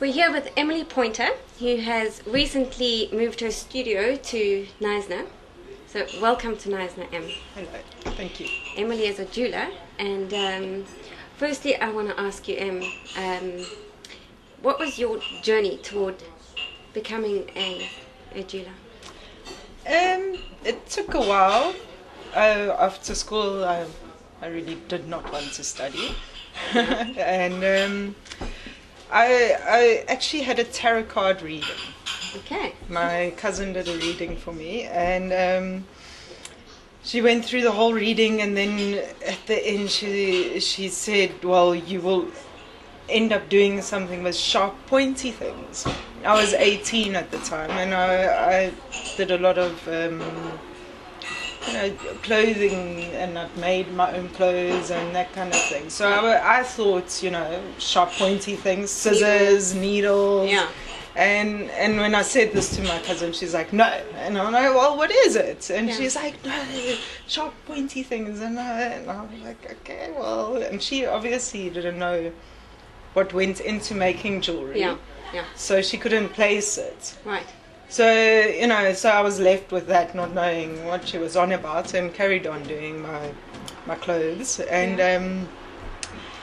We're here with Emily Pointer, who has recently moved her studio to Knysna. So welcome to Knysna, Em. Hello, thank you. Emily is a jeweler, and firstly I want to ask you, Em, what was your journey toward becoming a jeweler? It took a while. After school, I really did not want to study, and I actually had a tarot card reading. Okay. My cousin did a reading for me, and she went through the whole reading, and then at the end she said, well, you will end up doing something with sharp, pointy things. I was 18 at the time, and I did a lot of clothing, and I'd made my own clothes and that kind of thing. So I thought, sharp, pointy things, scissors, needles. Yeah. And when I said this to my cousin, she's like, no. And I'm like, well, what is it? And Yeah. she's like, no, sharp, pointy things. And I was like, okay, well. And she obviously didn't know what went into making jewelry. Yeah. Yeah. So she couldn't place it. Right. So, so I was left with that, not knowing what she was on about, and carried on doing my clothes. And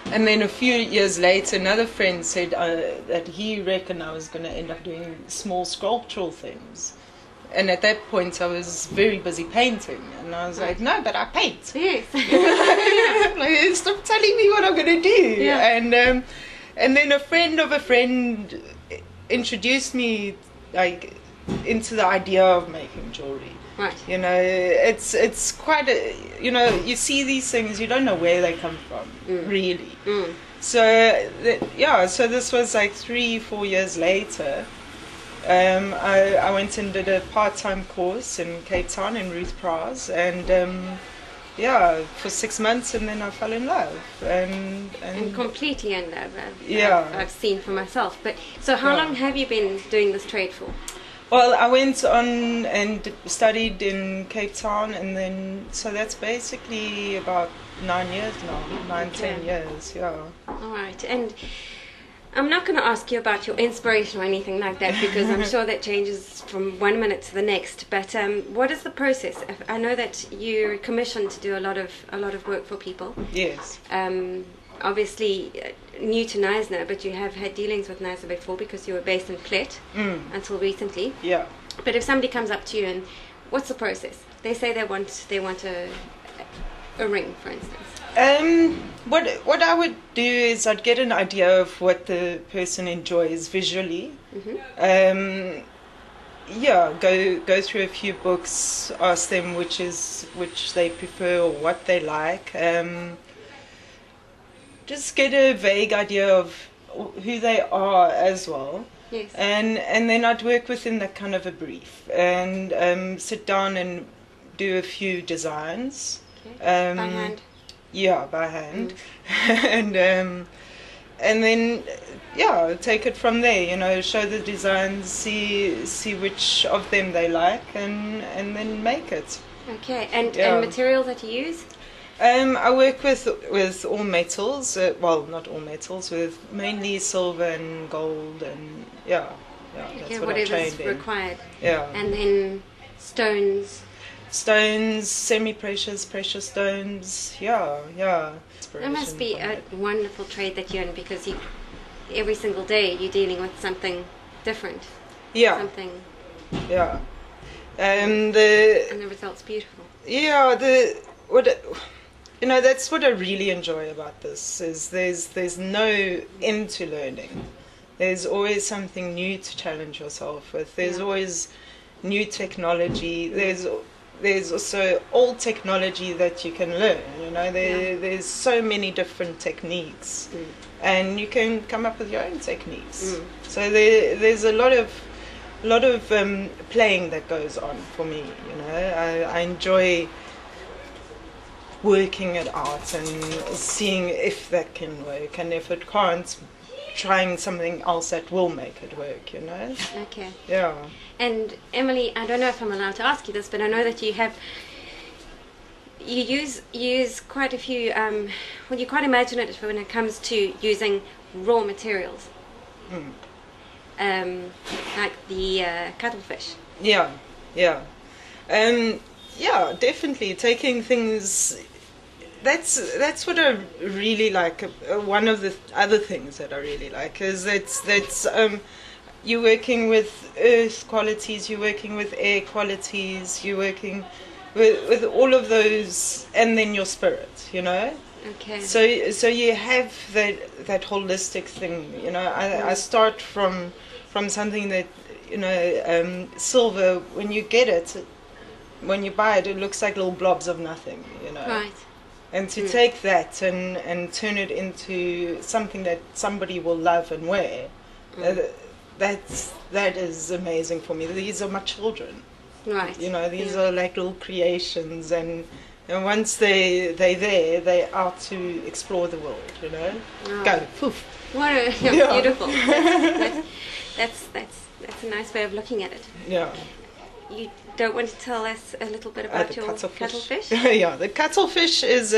and then a few years later, another friend said that he reckoned I was going to end up doing small sculptural things. And at that point, I was very busy painting. And I was like, no, but I paint. Yes. Like, stop telling me what I'm going to do. Yeah. And then a friend of a friend introduced me, like, into the idea of making jewelry. Right. It's quite a, you see these things, you don't know where they come from, really. Mm. So so this was like 3-4 years later. I went and did a part-time course in Cape Town in Ruth Praz, and for 6 months, and then I fell in love, and completely in love. I've seen for myself. But so how long have you been doing this trade for? Well, I went on and studied in Cape Town, and then, so that's basically about 9 years now, 10 years, yeah. All right, and I'm not going to ask you about your inspiration or anything like that, because I'm sure that changes from one minute to the next, but what is the process? I know that you're commissioned to do a lot of work for people. Yes. Obviously new to Knysna, but you have had dealings with Knysna before because you were based in Plet until recently. Yeah. But if somebody comes up to you and what's the process? They say they want a ring, for instance. What I would do is I'd get an idea of what the person enjoys visually. Mm-hmm. Go through a few books, ask them which they prefer or what they like. Just get a vague idea of who they are as well. Yes. And then I'd work within that kind of a brief, and sit down and do a few designs. Okay. By hand? Yeah, by hand. And then take it from there, show the designs, see which of them they like, and then make it. Okay, and materials that you use? I work with all metals, well, not all metals, with mainly silver and gold, and that's what I trained in. Required. Yeah. And then stones, semi-precious, precious stones, yeah. That must be a wonderful trade that you're in, because every single day you're dealing with something different. Yeah. Something. Yeah. And the result's beautiful. Yeah, that's what I really enjoy about this, is there's no end to learning. There's always something new to challenge yourself with. There's always new technology. There's also old technology that you can learn. There's so many different techniques, and you can come up with your own techniques. So there's a lot of playing that goes on for me. I enjoy working it out and seeing if that can work, and if it can't, trying something else that will make it work, Okay. Yeah. And Emily, I don't know if I'm allowed to ask you this, but I know that you use quite a few, you're quite imaginative when it comes to using raw materials. like the cuttlefish. Yeah, yeah. Yeah, definitely taking things. That's what I really like. One of the other things that I really like is that's you're working with earth qualities, you're working with air qualities, you're working with all of those, and then your spirit, you know. Okay. So you have that holistic thing, you know. I start from something that, you know, silver. When you get it, when you buy it, it looks like little blobs of nothing, you know. Right. And to take that and turn it into something that somebody will love and wear, that is amazing for me. These are my children. Right. You know, these are like little creations, and once they're there, they're out to explore the world, you know. Oh. Go, poof. What a beautiful. That's a nice way of looking at it. Yeah. You don't want to tell us a little bit about your cuttlefish? Yeah, the cuttlefish is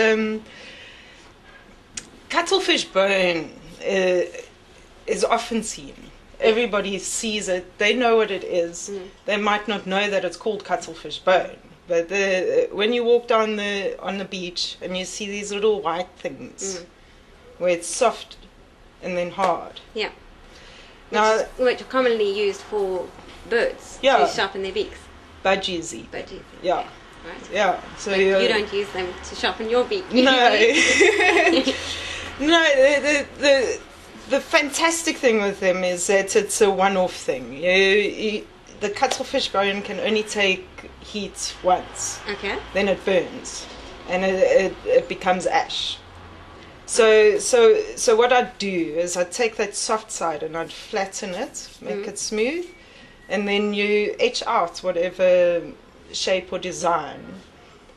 cuttlefish bone is often seen. Everybody sees it. They know what it is. They might not know that it's called cuttlefish bone, but when you walk down on the beach and you see these little white things, where it's soft and then hard. Yeah. Now, which are commonly used for birds Yeah. to sharpen their beaks. budgies. Budgies. Yeah. Right. Yeah. So But you don't use them to sharpen your beak. No. No, the fantastic thing with them is that it's a one-off thing. The cuttlefish bone can only take heat once. Okay. Then it burns, and it becomes ash. So what I do is I take that soft side and I'd flatten it, make it smooth, and then you etch out whatever shape or design,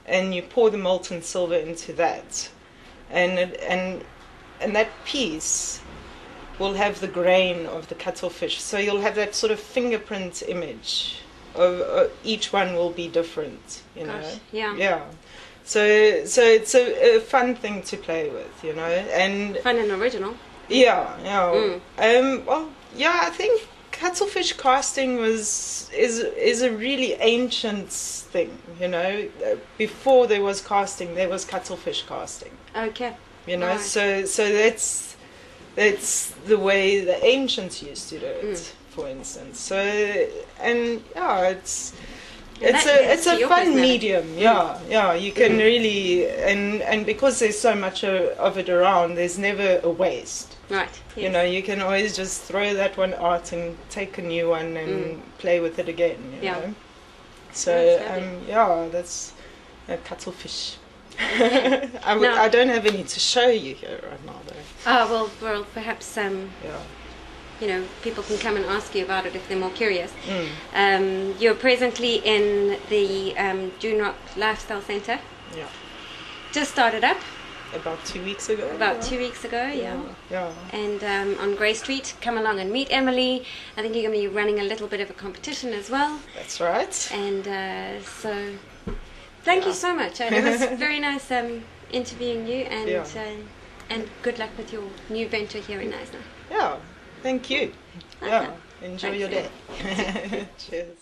and you pour the molten silver into that, and that piece will have the grain of the cuttlefish. So you'll have that sort of fingerprint image of each one will be different, you know. Gosh, yeah. Yeah. So it's a fun thing to play with, you know, and Fun and original. yeah. Well, yeah, I think cuttlefish casting is a really ancient thing, you know. Before there was casting, there was cuttlefish casting. Okay. You know, Right. so that's the way the ancients used to do it, for instance. So, and yeah, it's a your fun personality. medium. Yeah, you can really, and because there's so much of it around, there's never a waste. Right. You Yes. know, you can always just throw that one out and take a new one and play with it again. You Yeah. know? So That's lovely. yeah, that's a cuttlefish. Now- I don't have any to show you here right now, though. Oh, well, perhaps, Yeah. you know, people can come and ask you about it if they're more curious. Mm. You're presently in the June Rock Lifestyle Centre. Yeah. Just started up About 2 weeks ago. about 2 weeks ago, yeah. Yeah. And on Grey Street, come along and meet Emily. I think you're going to be running a little bit of a competition as well. That's right. And so, thank you so much. It was very nice interviewing you, and good luck with your new venture here in Knysna. Yeah. Thank you. Okay. Yeah. Enjoy Thanks, your yeah. day. Cheers.